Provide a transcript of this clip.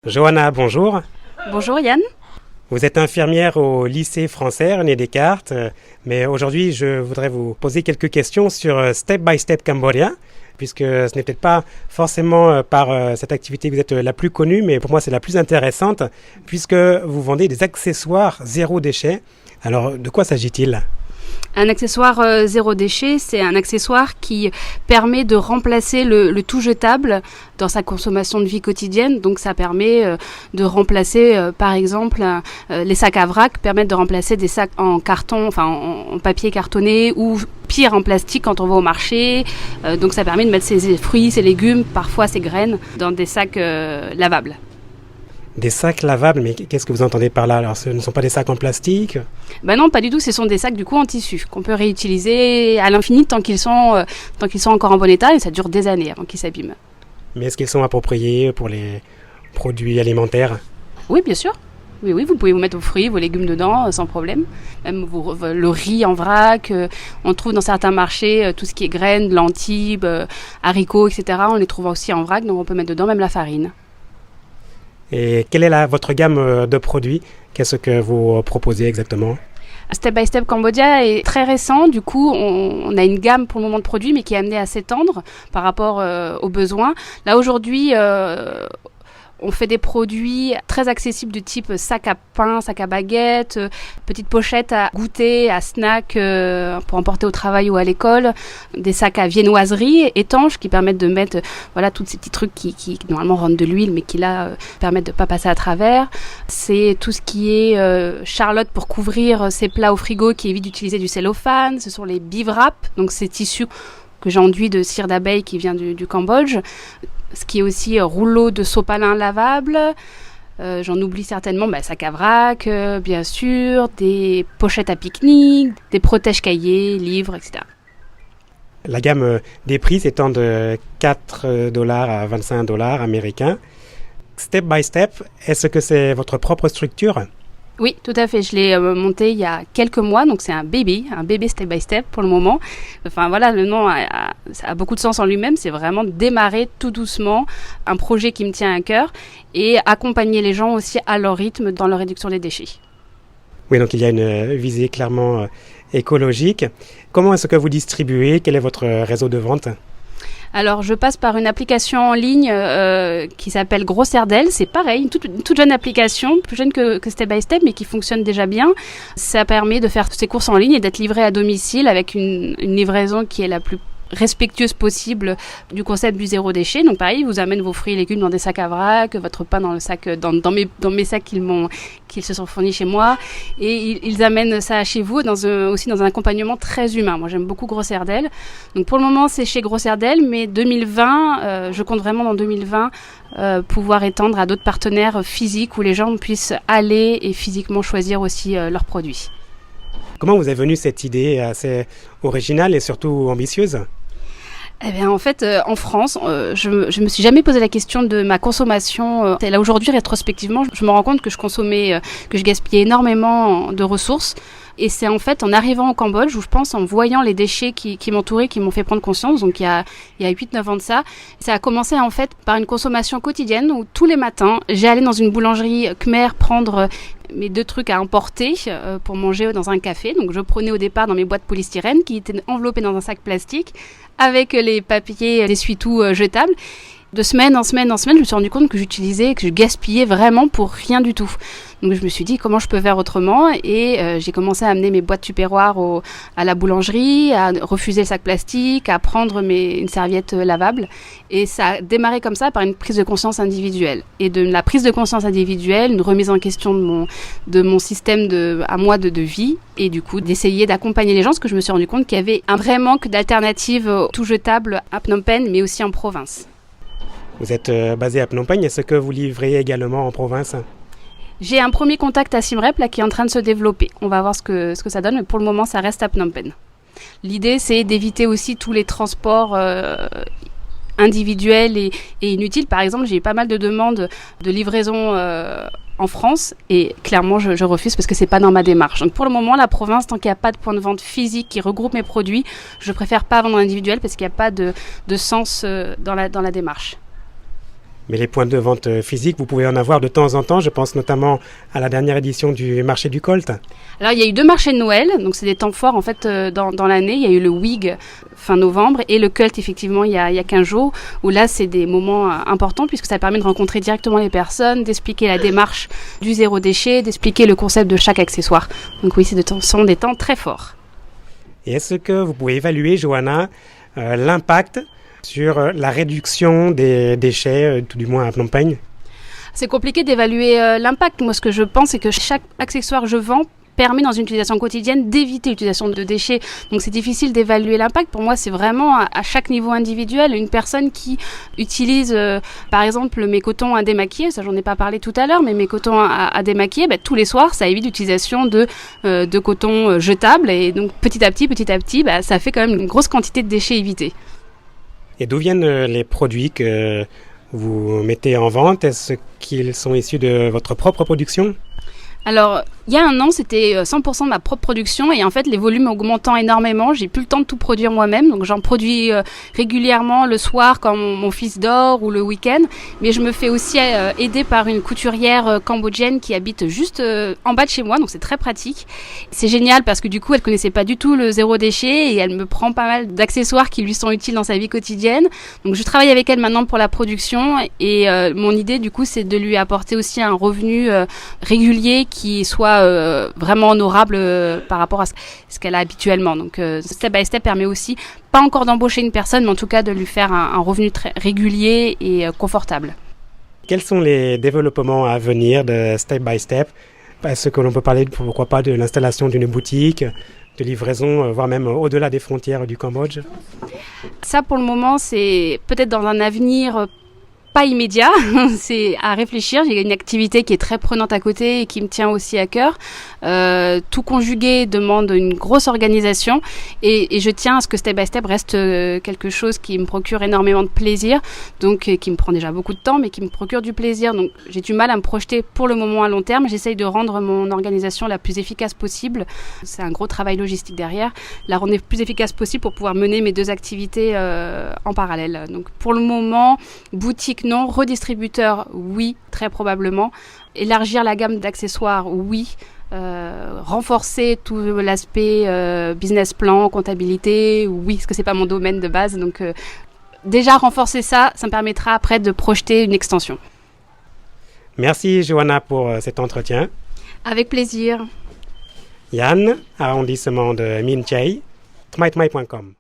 Johanna, bonjour. Bonjour Yann. Vous êtes infirmière au lycée français René Descartes, mais aujourd'hui je voudrais vous poser quelques questions sur Step by Step Cambodia, puisque ce n'est peut-être pas forcément par cette activité que vous êtes la plus connue, mais pour moi c'est la plus intéressante, puisque vous vendez des accessoires zéro déchet. Alors de quoi s'agit-il ? Un accessoire zéro déchet, c'est un accessoire qui permet de remplacer le tout jetable dans sa consommation de vie quotidienne. Donc ça permet de remplacer, par exemple, les sacs à vrac permettent de remplacer des sacs en carton, enfin en papier cartonné ou pire en plastique quand on va au marché. Donc ça permet de mettre ses fruits, ses légumes, parfois ses graines dans des sacs lavables. Des sacs lavables, mais qu'est-ce que vous entendez par là ? Alors ce ne sont pas des sacs en plastique ? Ben non, pas du tout, ce sont des sacs du coup en tissu qu'on peut réutiliser à l'infini tant qu'ils sont encore en bon état, et ça dure des années avant qu'ils s'abîment. Mais est-ce qu'ils sont appropriés pour les produits alimentaires ? Oui, bien sûr. Oui, vous pouvez vous mettre vos fruits, vos légumes dedans sans problème. Même le riz en vrac, on trouve dans certains marchés tout ce qui est graines, lentilles, haricots, etc. On les trouve aussi en vrac, donc on peut mettre dedans même la farine. Et quelle est votre gamme de produits ? Qu'est-ce que vous proposez exactement ? Step by Step Cambodia est très récent, du coup on a une gamme pour le moment de produits mais qui est amenée à s'étendre par rapport aux besoins. Là aujourd'hui on fait des produits très accessibles du type sac à pain, sac à baguette, petites pochettes à goûter, à snack pour emporter au travail ou à l'école, des sacs à viennoiserie étanches qui permettent de mettre tous ces petits trucs qui normalement rendent de l'huile mais qui là permettent de ne pas passer à travers. C'est tout ce qui est charlotte pour couvrir ses plats au frigo qui évite d'utiliser du cellophane. Ce sont les bivraps, donc ces tissus que j'enduis de cire d'abeille qui vient du Cambodge. Ce qui est aussi rouleau de sopalin lavable, j'en oublie certainement, sac à vrac, bien sûr, des pochettes à pique-nique, des protèges cahiers, livres, etc. La gamme des prix s'étend de $4 à $25 américains. Step by Step, est-ce que c'est votre propre structure ? Oui, tout à fait. Je l'ai monté il y a quelques mois, donc c'est un bébé Step by Step pour le moment. Enfin voilà, le nom ça a beaucoup de sens en lui-même. C'est vraiment démarrer tout doucement un projet qui me tient à cœur et accompagner les gens aussi à leur rythme dans la réduction des déchets. Oui, donc il y a une visée clairement écologique. Comment est-ce que vous distribuez ? Quel est votre réseau de vente ? Alors, je passe par une application en ligne qui s'appelle Grosserdel. C'est pareil, une toute jeune application, plus jeune que Step by Step, mais qui fonctionne déjà bien. Ça permet de faire ses courses en ligne et d'être livré à domicile avec une livraison qui est la plus respectueuse possible du concept du zéro déchet. Donc pareil, ils vous amènent vos fruits et légumes dans des sacs à vrac, votre pain dans le sac, dans mes sacs qu'ils se sont fournis chez moi, et ils amènent ça chez vous aussi dans un accompagnement très humain. Moi j'aime beaucoup Grosserdel. Donc pour le moment c'est chez Grosserdel, mais 2020, je compte vraiment dans 2020 pouvoir étendre à d'autres partenaires physiques où les gens puissent aller et physiquement choisir aussi leurs produits. Comment vous est venue cette idée assez originale et surtout ambitieuse ? Eh bien, en fait, en France, je me suis jamais posé la question de ma consommation. Et là, aujourd'hui, rétrospectivement, je me rends compte que que je gaspillais énormément de ressources. Et c'est en fait en arrivant au Cambodge où je pense en voyant les déchets qui m'entouraient qui m'ont fait prendre conscience. Donc il y a 8-9 ans de ça. Ça a commencé en fait par une consommation quotidienne où tous les matins, j'allais dans une boulangerie Khmer prendre mes 2 trucs à emporter pour manger dans un café. Donc je prenais au départ dans mes boîtes polystyrène qui étaient enveloppées dans un sac plastique avec les papiers d'essuie-tout jetables. De semaine en semaine, je me suis rendu compte que je gaspillais vraiment pour rien du tout. Donc je me suis dit comment je peux faire autrement et j'ai commencé à amener mes boîtes tupperware à la boulangerie, à refuser le sac plastique, à prendre une serviette lavable. Et ça a démarré comme ça par une prise de conscience individuelle. Et de la prise de conscience individuelle, une remise en question de mon système à moi de vie et du coup d'essayer d'accompagner les gens parce que je me suis rendu compte qu'il y avait un vrai manque d'alternatives tout jetables à Phnom Penh mais aussi en province. Vous êtes basé à Phnom Penh, est-ce que vous livrez également en province ? J'ai un premier contact à Siem Reap là, qui est en train de se développer. On va voir ce que ça donne, mais pour le moment, ça reste à Phnom Penh. L'idée, c'est d'éviter aussi tous les transports individuels et inutiles. Par exemple, j'ai eu pas mal de demandes de livraison en France et clairement, je refuse parce que c'est pas dans ma démarche. Donc pour le moment, la province, tant qu'il n'y a pas de point de vente physique qui regroupe mes produits, je préfère pas vendre en individuel parce qu'il n'y a pas de sens dans la démarche. Mais les points de vente physiques, vous pouvez en avoir de temps en temps. Je pense notamment à la dernière édition du marché du Colt. Alors il y a eu 2 marchés de Noël, donc c'est des temps forts en fait dans l'année. Il y a eu le WIG fin novembre et le Cult effectivement il y a 15 jours, où là c'est des moments importants puisque ça permet de rencontrer directement les personnes, d'expliquer la démarche du zéro déchet, d'expliquer le concept de chaque accessoire. Donc oui, ce sont des temps très forts. Et est-ce que vous pouvez évaluer, Johanna, l'impact sur la réduction des déchets, tout du moins à Phnom Penh? C'est compliqué d'évaluer l'impact. Moi, ce que je pense, c'est que chaque accessoire que je vends permet dans une utilisation quotidienne d'éviter l'utilisation de déchets. Donc c'est difficile d'évaluer l'impact. Pour moi, c'est vraiment à chaque niveau individuel. Une personne qui utilise, par exemple, mes cotons à démaquiller, ça j'en ai pas parlé tout à l'heure, mais mes cotons à démaquiller, tous les soirs, ça évite l'utilisation de coton jetable. Et donc petit à petit, ça fait quand même une grosse quantité de déchets évités. Et d'où viennent les produits que vous mettez en vente? Est-ce qu'ils sont issus de votre propre production? Alors, il y a un an, c'était 100% de ma propre production et en fait, les volumes augmentant énormément, j'ai plus le temps de tout produire moi-même. Donc, j'en produis régulièrement le soir quand mon fils dort ou le week-end. Mais je me fais aussi aider par une couturière cambodgienne qui habite juste en bas de chez moi. Donc, c'est très pratique. C'est génial parce que du coup, elle connaissait pas du tout le zéro déchet et elle me prend pas mal d'accessoires qui lui sont utiles dans sa vie quotidienne. Donc, je travaille avec elle maintenant pour la production et mon idée, du coup, c'est de lui apporter aussi un revenu régulier qui soit vraiment honorable par rapport à ce qu'elle a habituellement. Donc Step by Step permet aussi, pas encore d'embaucher une personne, mais en tout cas de lui faire un revenu très régulier et confortable. Quels sont les développements à venir de Step by Step? Est-ce que l'on peut parler, pourquoi pas, de l'installation d'une boutique, de livraison, voire même au-delà des frontières du Cambodge? Ça, pour le moment, c'est peut-être dans un avenir pas immédiat, c'est à réfléchir. J'ai une activité qui est très prenante à côté et qui me tient aussi à cœur. Tout conjugué demande une grosse organisation et je tiens à ce que Step by Step reste quelque chose qui me procure énormément de plaisir, donc qui me prend déjà beaucoup de temps mais qui me procure du plaisir. Donc j'ai du mal à me projeter pour le moment à long terme. J'essaye de rendre mon organisation la plus efficace possible. C'est un gros travail logistique derrière. La rendre plus efficace possible pour pouvoir mener mes 2 activités en parallèle. Donc pour le moment, boutique non, redistributeur oui, très probablement. Élargir la gamme d'accessoires oui. Renforcer tout l'aspect business plan, comptabilité, oui, parce que c'est pas mon domaine de base. Donc déjà renforcer ça me permettra après de projeter une extension. Merci Johanna pour cet entretien. Avec plaisir. Yann, arrondissement de Min Chey, thmaithmai.com.